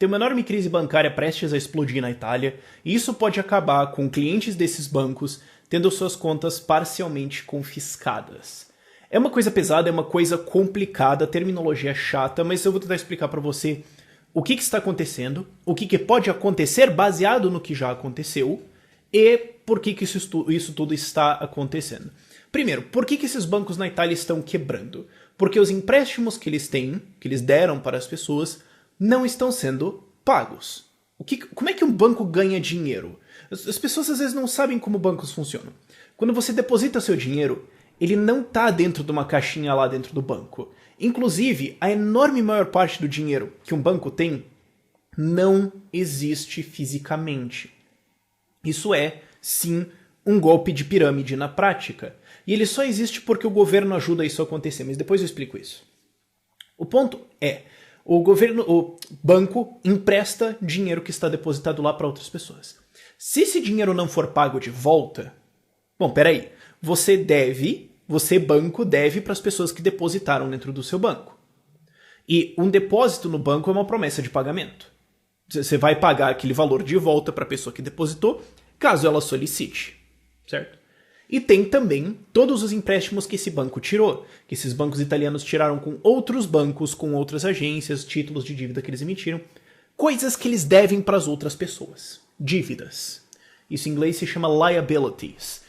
Tem uma enorme crise bancária prestes a explodir na Itália, e isso pode acabar com clientes desses bancos tendo suas contas parcialmente confiscadas. É uma coisa pesada, é uma coisa complicada, terminologia chata, mas eu vou tentar explicar para você o que está acontecendo, o que pode acontecer baseado no que já aconteceu e por que isso tudo está acontecendo. Primeiro, por que esses bancos na Itália estão quebrando? Porque os empréstimos que eles têm, que eles deram para as pessoas, não estão sendo pagos. Como é que um banco ganha dinheiro? As pessoas às vezes não sabem como bancos funcionam. Quando você deposita seu dinheiro, ele não está dentro de uma caixinha lá dentro do banco. Inclusive, a enorme maior parte do dinheiro que um banco tem não existe fisicamente. Isso é, sim, um golpe de pirâmide na prática. E ele só existe porque o governo ajuda isso a acontecer, mas depois eu explico isso. O ponto é, o banco empresta dinheiro que está depositado lá para outras pessoas. Se esse dinheiro não for pago de volta, bom, peraí, você banco deve para as pessoas que depositaram dentro do seu banco. E um depósito no banco é uma promessa de pagamento. Você vai pagar aquele valor de volta para a pessoa que depositou, caso ela solicite, certo? E tem também todos os empréstimos que esse banco tirou, que esses bancos italianos tiraram com outros bancos, com outras agências, títulos de dívida que eles emitiram, coisas que eles devem para as outras pessoas. Dívidas. Isso em inglês se chama liabilities.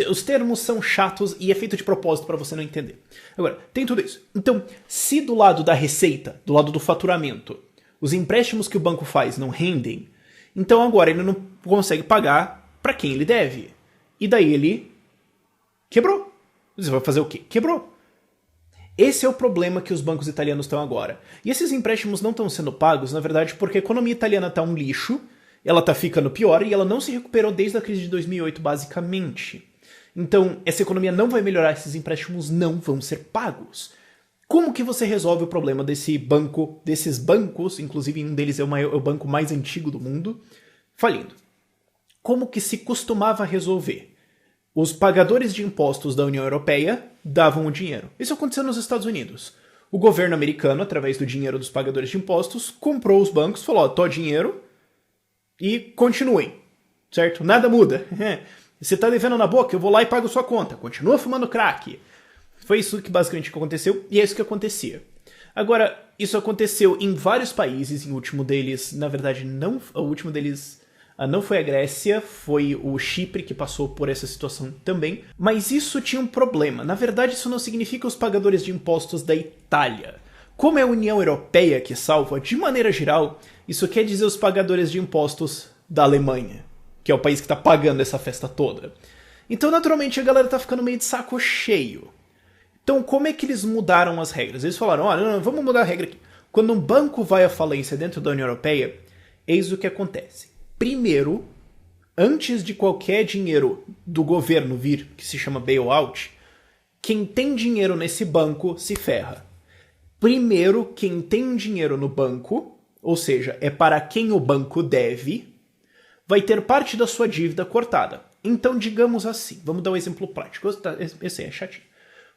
Os termos são chatos e é feito de propósito para você não entender. Agora, tem tudo isso. Então, se do lado da receita, do lado do faturamento, os empréstimos que o banco faz não rendem, então agora ele não consegue pagar para quem ele deve. E daí ele quebrou. Você vai fazer o quê? Quebrou. Esse é o problema que os bancos italianos estão agora. E esses empréstimos não estão sendo pagos, na verdade, porque a economia italiana está um lixo, ela está ficando pior e ela não se recuperou desde a crise de 2008, basicamente. Então, essa economia não vai melhorar, esses empréstimos não vão ser pagos. Como que você resolve o problema desses bancos, inclusive um deles é o banco mais antigo do mundo, falindo? Como que se costumava resolver? Os pagadores de impostos da União Europeia davam o dinheiro. Isso aconteceu nos Estados Unidos. O governo americano, através do dinheiro dos pagadores de impostos, comprou os bancos, falou, tô dinheiro e continuem, certo? Nada muda. Você tá devendo na boca, eu vou lá e pago sua conta. Continua fumando crack. Foi isso que basicamente aconteceu e é isso que acontecia. Agora, isso aconteceu em vários países, em último deles, na verdade, o último deles não foi a Grécia, foi o Chipre que passou por essa situação também. Mas isso tinha um problema. Na verdade, isso não significa os pagadores de impostos da Itália. Como é a União Europeia que salva, de maneira geral, isso quer dizer os pagadores de impostos da Alemanha, que é o país que está pagando essa festa toda. Então, naturalmente, a galera tá ficando meio de saco cheio. Então, como é que eles mudaram as regras? Eles falaram, olha, não, vamos mudar a regra aqui. Quando um banco vai à falência dentro da União Europeia, eis o que acontece. Primeiro, antes de qualquer dinheiro do governo vir, que se chama bailout, quem tem dinheiro nesse banco se ferra. Primeiro, quem tem dinheiro no banco, ou seja, é para quem o banco deve, vai ter parte da sua dívida cortada. Então, digamos assim, vamos dar um exemplo prático. Esse aí é chatinho.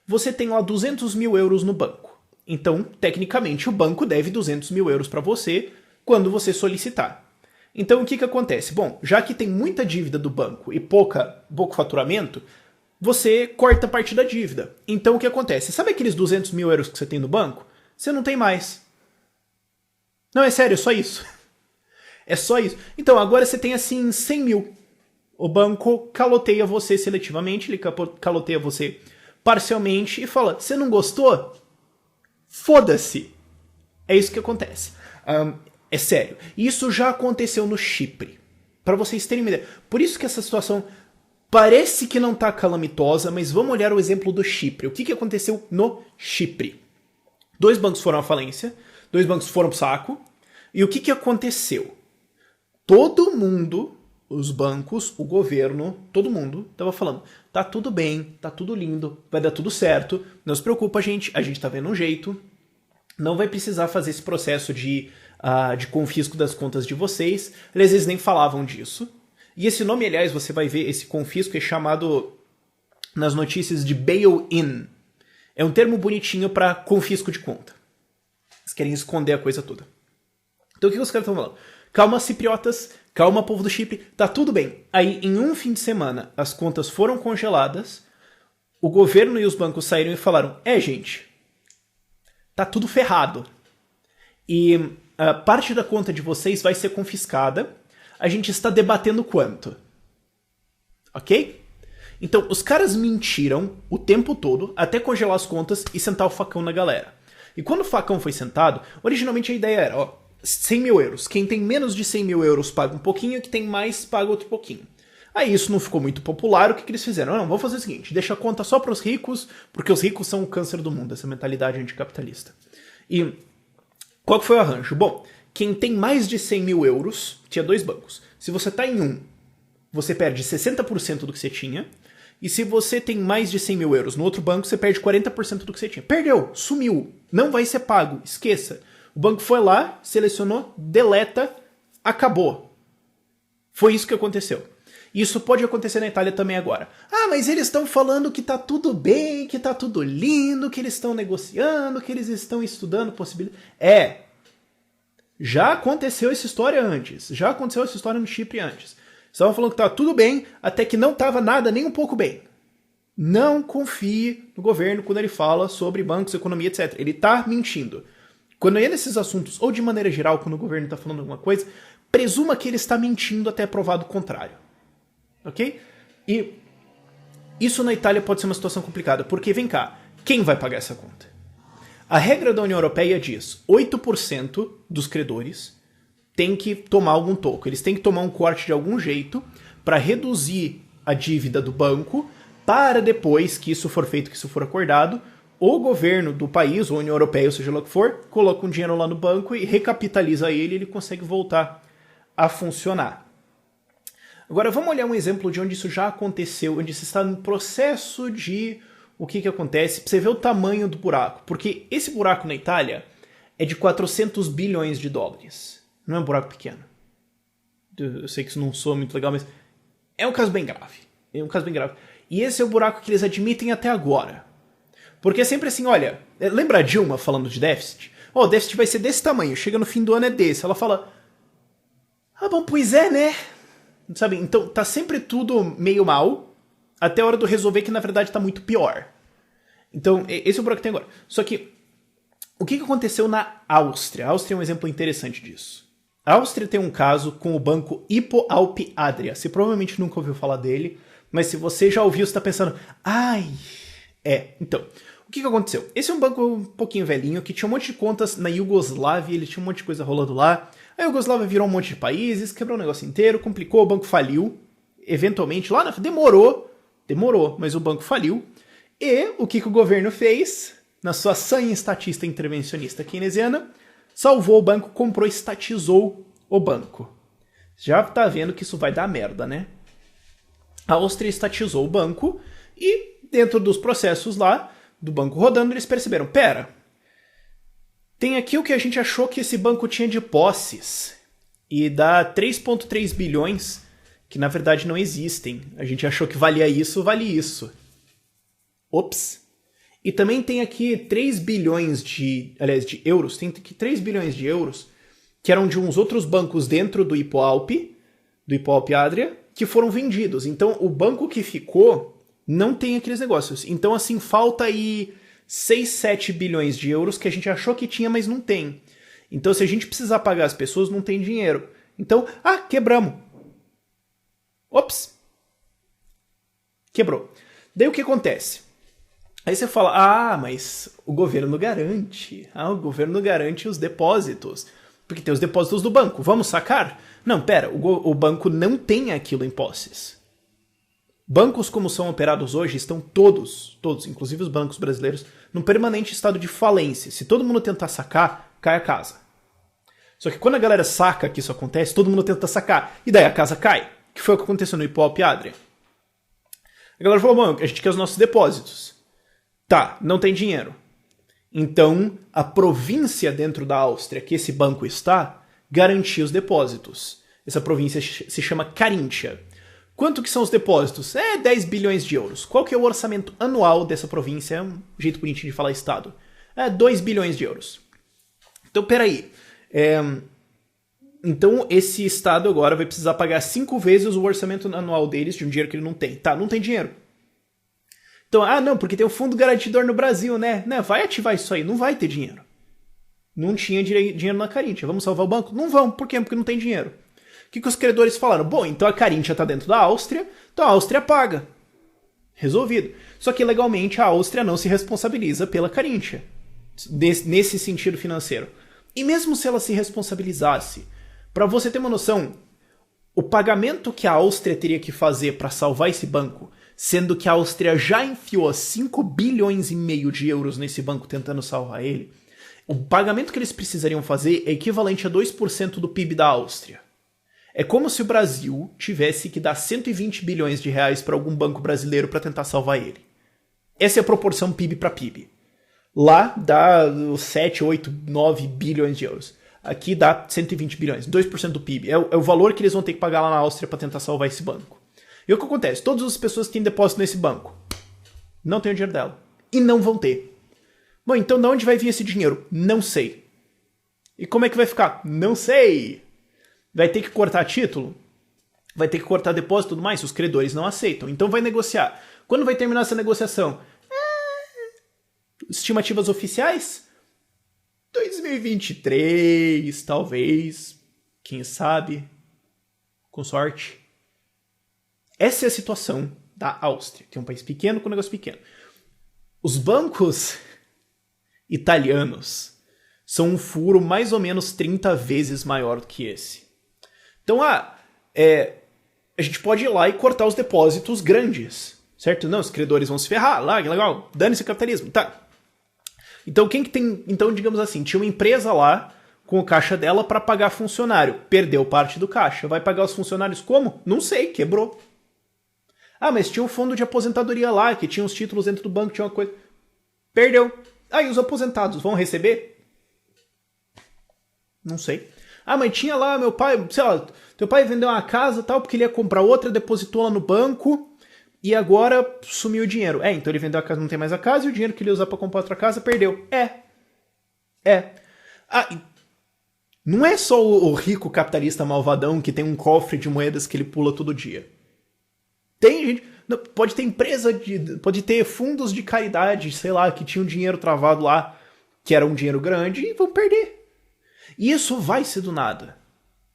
Você tem lá 200 mil euros no banco. Então, tecnicamente, o banco deve 200 mil euros para você quando você solicitar. Então, o que acontece? Bom, já que tem muita dívida do banco e pouco faturamento, você corta parte da dívida. Então, o que acontece? Sabe aqueles 200 mil euros que você tem no banco? Você não tem mais. Não, é sério, é só isso. É só isso. Então, agora você tem assim 100 mil. O banco caloteia você seletivamente, ele caloteia você parcialmente e fala, você não gostou? Foda-se. É isso que acontece. É sério. Isso já aconteceu no Chipre. Para vocês terem uma ideia. Por isso que essa situação parece que não tá calamitosa, mas vamos olhar o exemplo do Chipre. O que aconteceu no Chipre? 2 bancos foram à falência, 2 bancos foram pro saco, e o que aconteceu? Todo mundo, os bancos, o governo, todo mundo tava falando, tá tudo bem, tá tudo lindo, vai dar tudo certo, não se preocupa, gente, a gente tá vendo um jeito, não vai precisar fazer esse processo de confisco das contas de vocês. Aliás, eles nem falavam disso. E esse nome, aliás, você vai ver, esse confisco é chamado nas notícias de bail-in. É um termo bonitinho para confisco de conta. Eles querem esconder a coisa toda. Então o que os caras estão falando? Calma, cipriotas, calma, povo do Chipre, tá tudo bem. Aí, em um fim de semana, as contas foram congeladas, o governo e os bancos saíram e falaram, gente, tá tudo ferrado. E parte da conta de vocês vai ser confiscada, a gente está debatendo quanto. Ok? Então, os caras mentiram o tempo todo, até congelar as contas e sentar o facão na galera. E quando o facão foi sentado, originalmente a ideia era, 100 mil euros. Quem tem menos de 100 mil euros paga um pouquinho, quem tem mais paga outro pouquinho. Aí isso não ficou muito popular, o que eles fizeram? Não, vamos fazer o seguinte, deixa a conta só para os ricos, porque os ricos são o câncer do mundo, essa mentalidade anticapitalista. E qual que foi o arranjo? Bom, quem tem mais de 100 mil euros, tinha dois bancos. Se você está em um, você perde 60% do que você tinha, e se você tem mais de 100 mil euros no outro banco, você perde 40% do que você tinha. Perdeu, sumiu, não vai ser pago, esqueça. O banco foi lá, selecionou, deleta, acabou. Foi isso que aconteceu. Isso pode acontecer na Itália também agora. Mas eles estão falando que tá tudo bem, que tá tudo lindo, que eles estão negociando, que eles estão estudando possibilidades. Já aconteceu essa história antes. Já aconteceu essa história no Chipre antes. Estavam falando que tava tudo bem, até que não tava nada nem um pouco bem. Não confie no governo quando ele fala sobre bancos, economia, etc. Ele tá mentindo. Quando é nesses assuntos, ou de maneira geral, quando o governo está falando alguma coisa, presuma que ele está mentindo até provado o contrário. Ok? E isso na Itália pode ser uma situação complicada, porque, vem cá, quem vai pagar essa conta? A regra da União Europeia diz 8% dos credores tem que tomar algum toco. Eles têm que tomar um corte de algum jeito para reduzir a dívida do banco, para depois que isso for feito, que isso for acordado, o governo do país, ou a União Europeia, ou seja lá o que for, coloca um dinheiro lá no banco e recapitaliza ele e ele consegue voltar a funcionar. Agora vamos olhar um exemplo de onde isso já aconteceu, onde você está no processo de o que acontece, para você ver o tamanho do buraco. Porque esse buraco na Itália é de 400 bilhões de dólares. Não é um buraco pequeno. Eu sei que isso não soa muito legal, mas é um caso bem grave. É um caso bem grave. E esse é o buraco que eles admitem até agora. Porque é sempre assim, olha, lembra a Dilma falando de déficit? O déficit vai ser desse tamanho, chega no fim do ano é desse. Ela fala, bom, pois é, né? Sabe, então tá sempre tudo meio mal, até a hora do resolver que na verdade tá muito pior. Então, esse é o buraco que tem agora. Só que, o que aconteceu na Áustria? A Áustria é um exemplo interessante disso. A Áustria tem um caso com o banco Hypo Alpe Adria. Você provavelmente nunca ouviu falar dele, mas se você já ouviu, você tá pensando, então... O que aconteceu? Esse é um banco um pouquinho velhinho, que tinha um monte de contas na Iugoslávia, ele tinha um monte de coisa rolando lá. A Iugoslávia virou um monte de países, quebrou o negócio inteiro, complicou, o banco faliu. Eventualmente, demorou, mas o banco faliu. E o que o governo fez, na sua sã estatista intervencionista keynesiana, salvou o banco, comprou, estatizou o banco. Já tá vendo que isso vai dar merda, né? A Áustria estatizou o banco e, dentro dos processos lá, do banco rodando, eles perceberam, tem aqui o que a gente achou que esse banco tinha de posses, e dá 3,3 bilhões, que na verdade não existem. A gente achou que valia isso, vale isso. Ops. E também tem aqui 3 bilhões de euros, tem aqui 3 bilhões de euros, que eram de uns outros bancos dentro do Hypo Alpe Adria, que foram vendidos. Então o banco que ficou não tem aqueles negócios. Então, assim, falta aí 6, 7 bilhões de euros que a gente achou que tinha, mas não tem. Então, se a gente precisar pagar as pessoas, não tem dinheiro. Então, quebramos. Ops. Quebrou. Daí o que acontece? Aí você fala, mas o governo garante. O governo garante os depósitos. Porque tem os depósitos do banco. Vamos sacar? Não, pera, o banco não tem aquilo em posses. Bancos como são operados hoje estão todos, inclusive os bancos brasileiros, num permanente estado de falência. Se todo mundo tentar sacar, cai a casa. Só que quando a galera saca que isso acontece, todo mundo tenta sacar. E daí a casa cai. Que foi o que aconteceu no Hypo Alpe Adria. A galera falou, bom, a gente quer os nossos depósitos. Tá, não tem dinheiro. Então, a província dentro da Áustria que esse banco está, garantia os depósitos. Essa província se chama Carinthia. Quanto que são os depósitos? 10 bilhões de euros. Qual que é o orçamento anual dessa província? É um jeito bonitinho de falar estado. 2 bilhões de euros. Então, peraí. Então esse Estado agora vai precisar pagar 5 vezes o orçamento anual deles de um dinheiro que ele não tem. Tá, não tem dinheiro. Então, não, porque tem o fundo garantidor no Brasil, né? Não, vai ativar isso aí, não vai ter dinheiro. Não tinha dinheiro na Carinthia. Vamos salvar o banco? Não vão. Por quê? Porque não tem dinheiro. O que os credores falaram? Bom, então a Carinthia está dentro da Áustria, então a Áustria paga. Resolvido. Só que legalmente a Áustria não se responsabiliza pela Carinthia. Nesse sentido financeiro. E mesmo se ela se responsabilizasse, para você ter uma noção, o pagamento que a Áustria teria que fazer para salvar esse banco, sendo que a Áustria já enfiou 5 bilhões e meio de euros nesse banco tentando salvar ele, o pagamento que eles precisariam fazer é equivalente a 2% do PIB da Áustria. É como se o Brasil tivesse que dar 120 bilhões de reais para algum banco brasileiro para tentar salvar ele. Essa é a proporção PIB para PIB. Lá dá 7, 8, 9 bilhões de euros. Aqui dá 120 bilhões, 2% do PIB. É o valor que eles vão ter que pagar lá na Áustria para tentar salvar esse banco. E o que acontece? Todas as pessoas que têm depósito nesse banco não têm o dinheiro dela. E não vão ter. Bom, então de onde vai vir esse dinheiro? Não sei. E como é que vai ficar? Não sei. Vai ter que cortar título? Vai ter que cortar depósito e tudo mais? Os credores não aceitam. Então vai negociar. Quando vai terminar essa negociação? Estimativas oficiais? 2023, talvez. Quem sabe? Com sorte. Essa é a situação da Áustria, que é um país pequeno com um negócio pequeno. Os bancos italianos são um furo mais ou menos 30 vezes maior do que esse. Então, a gente pode ir lá e cortar os depósitos grandes, certo? Não, os credores vão se ferrar, lá, que legal, dane-se o capitalismo, tá. Então, quem que tem, então, digamos assim, tinha uma empresa lá com o caixa dela para pagar funcionário, perdeu parte do caixa, vai pagar os funcionários como? Não sei, quebrou. Mas tinha um fundo de aposentadoria lá, que tinha os títulos dentro do banco, tinha uma coisa, perdeu. E os aposentados vão receber? Não sei. Mas tinha lá meu pai, sei lá, teu pai vendeu uma casa e tal, porque ele ia comprar outra, depositou lá no banco, e agora sumiu o dinheiro. Então ele vendeu a casa, não tem mais a casa, e o dinheiro que ele ia usar pra comprar outra casa, perdeu. Não é só o rico capitalista malvadão que tem um cofre de moedas que ele pula todo dia. Tem gente, pode ter pode ter fundos de caridade, sei lá, que tinham dinheiro travado lá, que era um dinheiro grande, e vão perder. E isso vai ser do nada.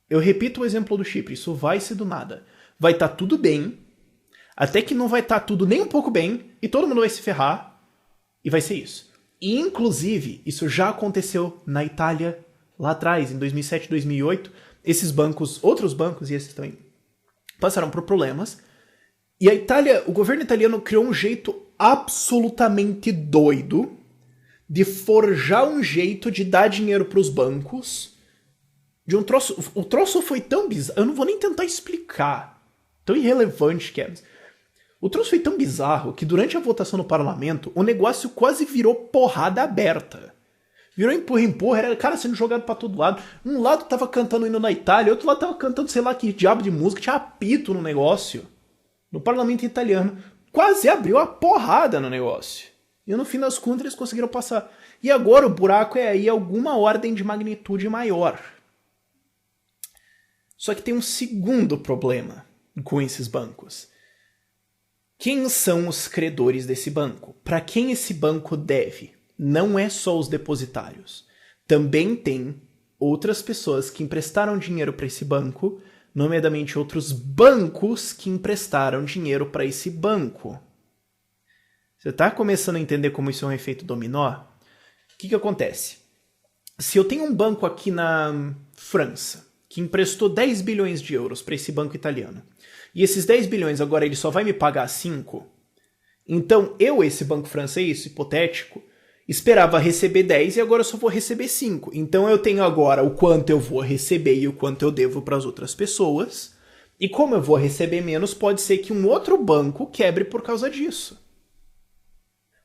Eu repito o exemplo do Chipre, isso vai ser do nada. Vai estar tudo bem, até que não vai estar tudo nem um pouco bem, e todo mundo vai se ferrar, e vai ser isso. E, inclusive, isso já aconteceu na Itália, lá atrás, em 2007, 2008, esses bancos, outros bancos, e esses também, passaram por problemas, e a Itália, o governo italiano criou um jeito absolutamente doido de forjar um jeito de dar dinheiro para os bancos, de um troço. O troço foi tão bizarro, eu não vou nem tentar explicar, tão irrelevante que é. O troço foi tão bizarro que durante a votação no parlamento, o negócio quase virou porrada aberta. Virou empurra-empurra, era cara sendo jogado pra todo lado. Um lado tava cantando hino na Itália, outro lado tava cantando sei lá que diabo de música, tinha apito no negócio. No parlamento italiano. Quase abriu a porrada no negócio. E no fim das contas eles conseguiram passar. E agora o buraco é aí alguma ordem de magnitude maior. Só que tem um segundo problema com esses bancos. Quem são os credores desse banco? Para quem esse banco deve? Não é só os depositários. Também tem outras pessoas que emprestaram dinheiro para esse banco, nomeadamente outros bancos que emprestaram dinheiro para esse banco. Você está começando a entender como isso é um efeito dominó? O que acontece? Se eu tenho um banco aqui na França que emprestou 10 bilhões de euros para esse banco italiano, e esses 10 bilhões agora ele só vai me pagar 5, então eu, esse banco francês hipotético, esperava receber 10 e agora eu só vou receber 5. Então eu tenho agora o quanto eu vou receber e o quanto eu devo para as outras pessoas, e como eu vou receber menos, pode ser que um outro banco quebre por causa disso.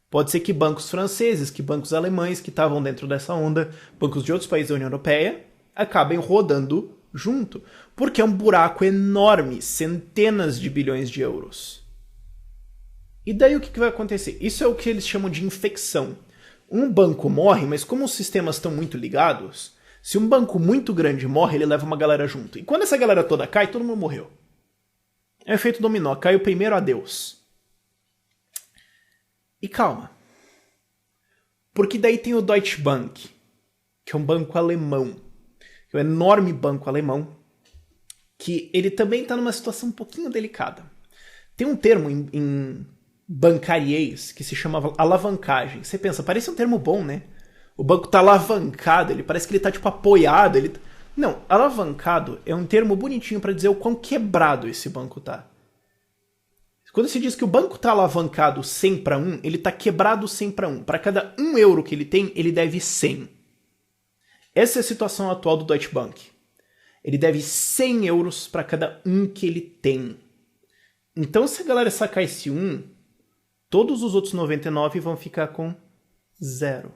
Pode ser que bancos franceses, que bancos alemães que estavam dentro dessa onda, bancos de outros países da União Europeia, acabem rodando junto. Porque é um buraco enorme, centenas de bilhões de euros. E daí o que vai acontecer? Isso é o que eles chamam de infecção. Um banco morre, mas como os sistemas estão muito ligados, Se um banco muito grande morre, ele leva uma galera junto. E quando essa galera toda cai, todo mundo morreu. É o efeito dominó. Cai o primeiro, adeus. E calma. Porque daí tem o Deutsche Bank, que é um banco alemão. É um enorme banco alemão, que ele também está numa situação um pouquinho delicada. Tem um termo em bancariês que se chama alavancagem. Você pensa, parece um termo bom, né? O banco tá alavancado, ele parece que ele tá tipo apoiado. Não, alavancado é um termo bonitinho para dizer o quão quebrado esse banco tá. Quando se diz que o banco tá alavancado 100 para 1, ele tá quebrado 100 para 1. Para cada 1 euro que ele tem, ele deve 100. Essa é a situação atual do Deutsche Bank. Ele deve 100 euros para cada 1 que ele tem. Então, se a galera sacar esse 1, todos os outros 99 vão ficar com 0.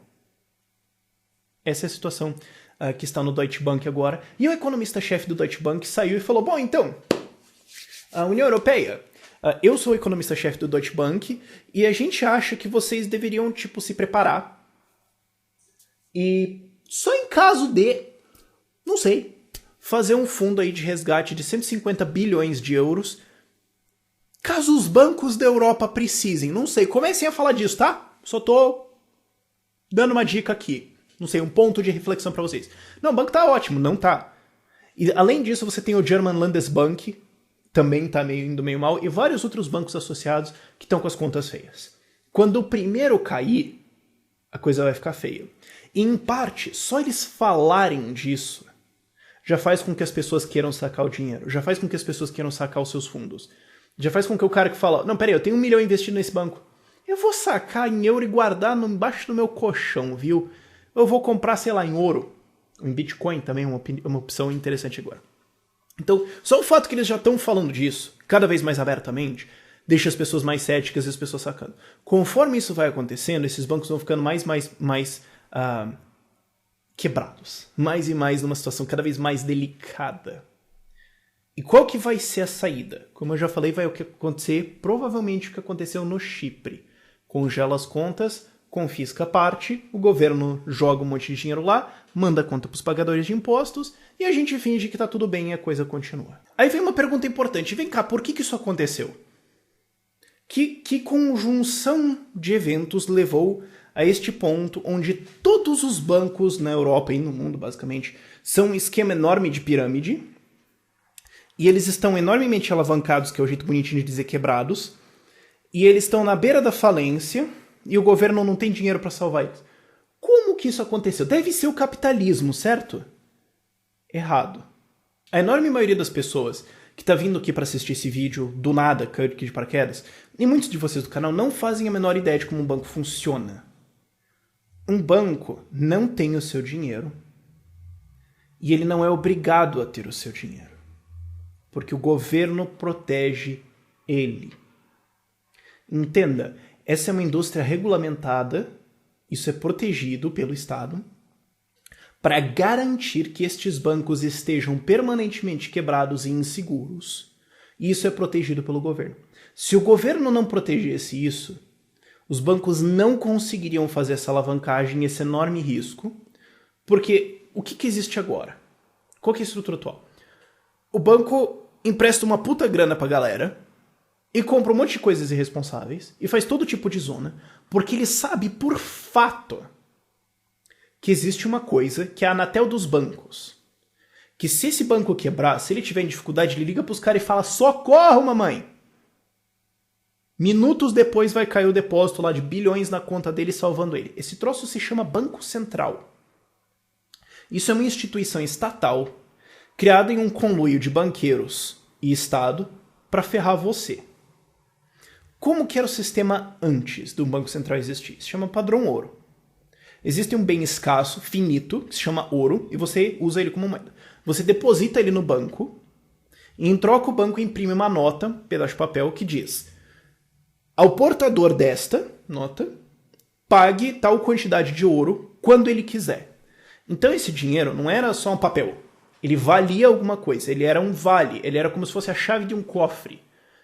Essa é a situação que está no Deutsche Bank agora. E o economista-chefe do Deutsche Bank saiu e falou, bom, então, a União Europeia, eu sou o economista-chefe do Deutsche Bank e a gente acha que vocês deveriam, tipo, se preparar e só em caso de, não sei, fazer um fundo aí de resgate de 150 bilhões de euros caso os bancos da Europa precisem. Não sei, comecem a falar disso, tá? Só tô dando uma dica aqui. Não sei, um ponto de reflexão para vocês. Não, o banco tá ótimo, não tá. E além disso, você tem o German Landesbank, também tá indo meio mal, e vários outros bancos associados que estão com as contas feias. Quando o primeiro cair, a coisa vai ficar feia. E em parte, só eles falarem disso já faz com que as pessoas queiram sacar o dinheiro, já faz com que as pessoas queiram sacar os seus fundos. Já faz com que o cara que fala, não, peraí, eu tenho 1 milhão investido nesse banco. Eu vou sacar em euro e guardar embaixo do meu colchão, viu? Eu vou comprar, sei lá, em ouro. Em Bitcoin também é uma opção interessante agora. Então, só o fato que eles já estão falando disso, cada vez mais abertamente, deixa as pessoas mais céticas e as pessoas sacando. Conforme isso vai acontecendo, esses bancos vão ficando mais quebrados. Mais e mais numa situação cada vez mais delicada. E qual que vai ser a saída? Como eu já falei, vai acontecer provavelmente o que aconteceu no Chipre. Congela as contas, confisca parte, o governo joga um monte de dinheiro lá, manda a conta para os pagadores de impostos e a gente finge que tá tudo bem e a coisa continua. Aí vem uma pergunta importante. Vem cá, por que isso aconteceu? Que conjunção de eventos levou a este ponto onde todos os bancos na Europa e no mundo, basicamente, são um esquema enorme de pirâmide e eles estão enormemente alavancados, que é o jeito bonitinho de dizer quebrados, e eles estão na beira da falência e o governo não tem dinheiro para salvar eles. Como que isso aconteceu? Deve ser o capitalismo, certo? Errado. A enorme maioria das pessoas que está vindo aqui para assistir esse vídeo do nada, caiu aqui de paraquedas, e muitos de vocês do canal não fazem a menor ideia de como um banco funciona. Um banco não tem o seu dinheiro e ele não é obrigado a ter o seu dinheiro, porque o governo protege ele. Entenda, essa é uma indústria regulamentada, isso é protegido pelo Estado, para garantir que estes bancos estejam permanentemente quebrados e inseguros. E isso é protegido pelo governo. Se o governo não protegesse isso, os bancos não conseguiriam fazer essa alavancagem, esse enorme risco, porque o que existe agora? Qual que é a estrutura atual? O banco empresta uma puta grana pra galera e compra um monte de coisas irresponsáveis e faz todo tipo de zona, porque ele sabe por fato que existe uma coisa que é a Anatel dos bancos. Que se esse banco quebrar, se ele tiver em dificuldade, ele liga pros caras e fala, socorro, mamãe! Minutos depois vai cair o depósito lá de bilhões na conta dele, salvando ele. Esse troço se chama Banco Central. Isso é uma instituição estatal criada em um conluio de banqueiros e Estado para ferrar você. Como que era o sistema antes do Banco Central existir? Se chama padrão ouro. Existe um bem escasso, finito, que se chama ouro, e você usa ele como moeda. Você deposita ele no banco, e em troca o banco imprime uma nota, um pedaço de papel, que diz: ao portador desta nota, pague tal quantidade de ouro quando ele quiser. Então esse dinheiro não era só um papel. Ele valia alguma coisa. Ele era um vale. Ele era como se fosse a chave de um cofre.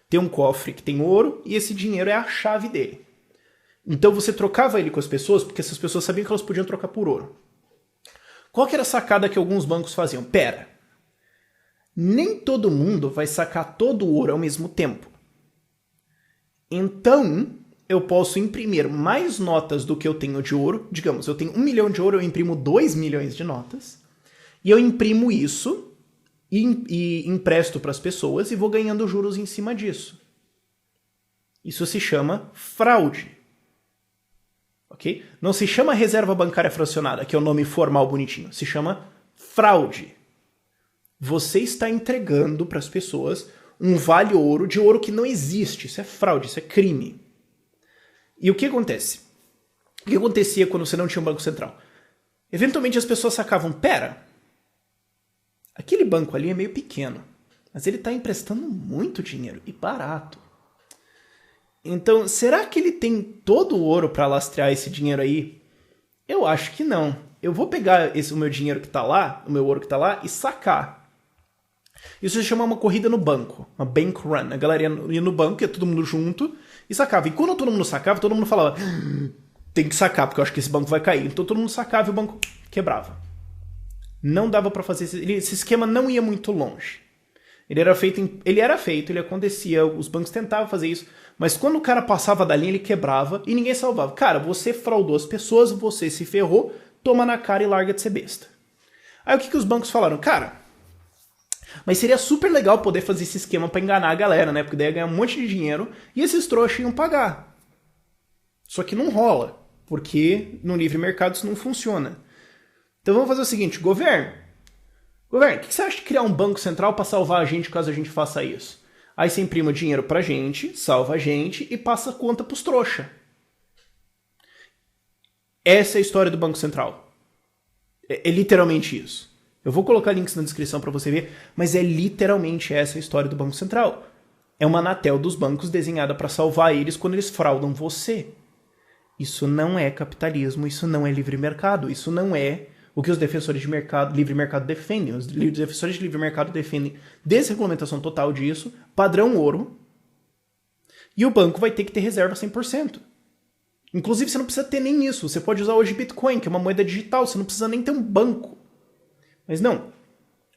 Tem um cofre que tem ouro e esse dinheiro é a chave dele. Então você trocava ele com as pessoas porque essas pessoas sabiam que elas podiam trocar por ouro. Qual que era a sacada que alguns bancos faziam? Pera, nem todo mundo vai sacar todo o ouro ao mesmo tempo. Então, eu posso imprimir mais notas do que eu tenho de ouro. Digamos, eu tenho 1 milhão de ouro, eu imprimo 2 milhões de notas. E eu imprimo isso e empresto para as pessoas e vou ganhando juros em cima disso. Isso se chama fraude. Ok? Não se chama reserva bancária fracionada, que é o nome formal bonitinho. Se chama fraude. Você está entregando para as pessoas um vale-ouro de ouro que não existe. Isso é fraude, isso é crime. E o que acontece? O que acontecia quando você não tinha um banco central? Eventualmente as pessoas sacavam, pera, aquele banco ali é meio pequeno, mas ele está emprestando muito dinheiro e barato. Então, será que ele tem todo o ouro para lastrear esse dinheiro aí? Eu acho que não. Eu vou pegar o meu dinheiro que está lá, o meu ouro que está lá, e sacar. Isso se chama uma corrida no banco, uma bank run. A galera ia no banco, ia todo mundo junto e sacava. E quando todo mundo sacava, todo mundo falava, tem que sacar, porque eu acho que esse banco vai cair. Então todo mundo sacava e o banco quebrava. Não dava para fazer esse esquema, não ia muito longe. Ele acontecia, os bancos tentavam fazer isso, mas quando o cara passava da linha, ele quebrava e ninguém salvava. Cara, você fraudou as pessoas, você se ferrou, toma na cara e larga de ser besta. Aí o que os bancos falaram? Cara, mas seria super legal poder fazer esse esquema pra enganar a galera, né? Porque daí ia ganhar um monte de dinheiro e esses trouxas iam pagar. Só que não rola, porque no livre mercado isso não funciona. Então vamos fazer o seguinte, governo, o que você acha de criar um banco central para salvar a gente caso a gente faça isso? Aí você imprime o dinheiro pra gente, salva a gente e passa a conta pros trouxa. Essa é a história do Banco Central. É literalmente isso. Eu vou colocar links na descrição para você ver, mas é literalmente essa a história do Banco Central. É uma Anatel dos bancos desenhada para salvar eles quando eles fraudam você. Isso não é capitalismo, isso não é livre mercado, isso não é o que os defensores de livre mercado defendem. Os defensores de livre mercado defendem desregulamentação total disso, padrão ouro, e o banco vai ter que ter reserva 100%. Inclusive, você não precisa ter nem isso. Você pode usar hoje Bitcoin, que é uma moeda digital, você não precisa nem ter um banco. Mas não.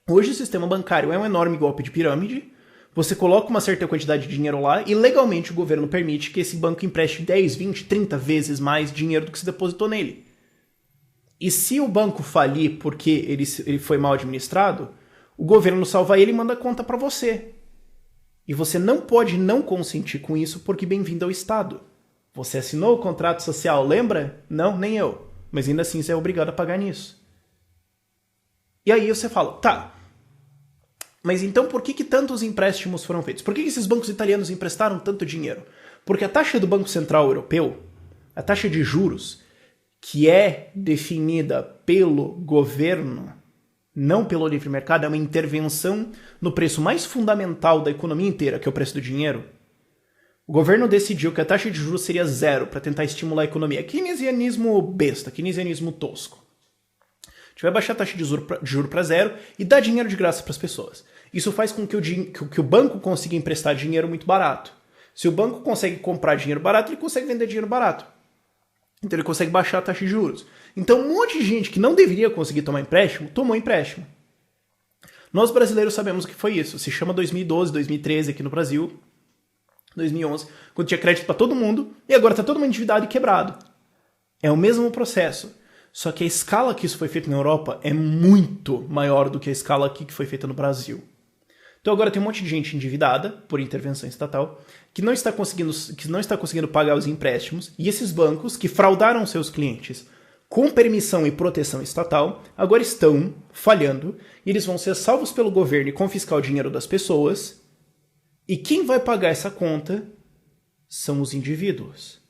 Hoje o sistema bancário é um enorme golpe de pirâmide. Você coloca uma certa quantidade de dinheiro lá e legalmente o governo permite que esse banco empreste 10, 20, 30 vezes mais dinheiro do que se depositou nele. E se o banco falir porque ele foi mal administrado, o governo salva ele e manda a conta para você. E você não pode não consentir com isso porque bem-vindo ao Estado. Você assinou o contrato social, lembra? Não, nem eu. Mas ainda assim você é obrigado a pagar nisso. E aí você fala, tá, mas então por que tantos empréstimos foram feitos? Por que esses bancos italianos emprestaram tanto dinheiro? Porque a taxa do Banco Central Europeu, a taxa de juros, que é definida pelo governo, não pelo livre mercado, é uma intervenção no preço mais fundamental da economia inteira, que é o preço do dinheiro. O governo decidiu que a taxa de juros seria 0 para tentar estimular a economia. Keynesianismo besta, keynesianismo tosco. A gente vai baixar a taxa de juros para 0 e dar dinheiro de graça para as pessoas. Isso faz com que o banco consiga emprestar dinheiro muito barato. Se o banco consegue comprar dinheiro barato, ele consegue vender dinheiro barato. Então ele consegue baixar a taxa de juros. Então um monte de gente que não deveria conseguir tomar empréstimo, tomou empréstimo. Nós brasileiros sabemos o que foi isso. Se chama 2012, 2013 aqui no Brasil, 2011, quando tinha crédito para todo mundo e agora está todo mundo endividado e quebrado. É o mesmo processo. Só que a escala que isso foi feito na Europa é muito maior do que a escala aqui que foi feita no Brasil. Então agora tem um monte de gente endividada por intervenção estatal que não está conseguindo pagar os empréstimos e esses bancos que fraudaram seus clientes com permissão e proteção estatal agora estão falhando e eles vão ser salvos pelo governo e confiscar o dinheiro das pessoas e quem vai pagar essa conta são os indivíduos.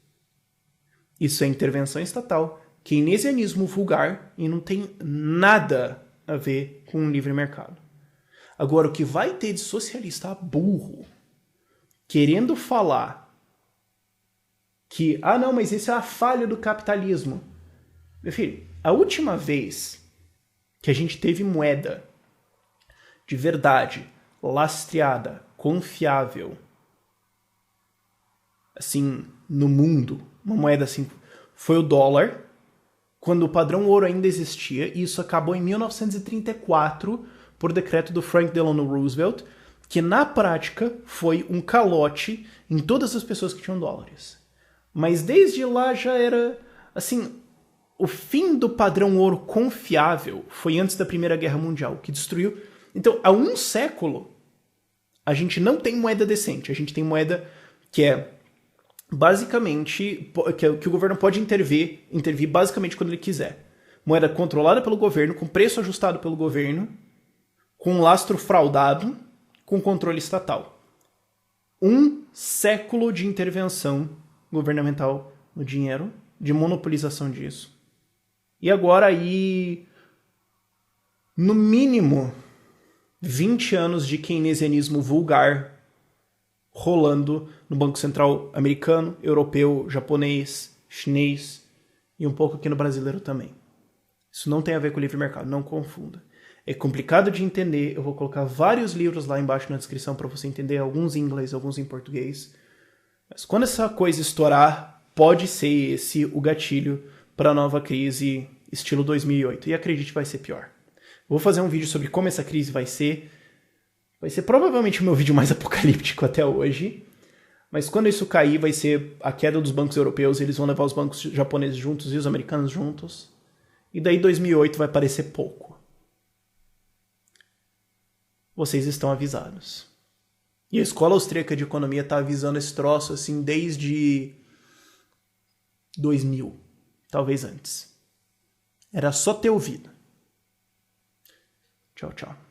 Isso é intervenção estatal, keynesianismo vulgar e não tem nada a ver com o livre mercado. Agora, o que vai ter de socialista burro querendo falar que, não, mas isso é a falha do capitalismo. Meu filho, a última vez que a gente teve moeda de verdade, lastreada, confiável, assim, no mundo, uma moeda assim, foi o dólar, quando o padrão ouro ainda existia, e isso acabou em 1934 por decreto do Franklin Delano Roosevelt, que na prática foi um calote em todas as pessoas que tinham dólares. Mas desde lá já era, assim, o fim do padrão ouro confiável foi antes da Primeira Guerra Mundial, que destruiu. Então, há um século, a gente não tem moeda decente, a gente tem moeda que é basicamente, que o governo pode intervir basicamente quando ele quiser. Moeda controlada pelo governo, com preço ajustado pelo governo, com lastro fraudado, com controle estatal. Um século de intervenção governamental no dinheiro, de monopolização disso. E agora aí, no mínimo, 20 anos de keynesianismo vulgar rolando no Banco Central americano, europeu, japonês, chinês e um pouco aqui no brasileiro também. Isso não tem a ver com o livre mercado, não confunda. É complicado de entender, eu vou colocar vários livros lá embaixo na descrição para você entender, alguns em inglês, alguns em português. Mas quando essa coisa estourar, pode ser esse o gatilho para a nova crise estilo 2008. E acredite, vai ser pior. Vou fazer um vídeo sobre como essa crise vai ser. Vai ser provavelmente o meu vídeo mais apocalíptico até hoje. Mas quando isso cair, vai ser a queda dos bancos europeus. Eles vão levar os bancos japoneses juntos e os americanos juntos. E daí 2008 vai parecer pouco. Vocês estão avisados. E a Escola Austríaca de Economia está avisando esse troço assim desde 2000. Talvez antes. Era só ter ouvido. Tchau, tchau.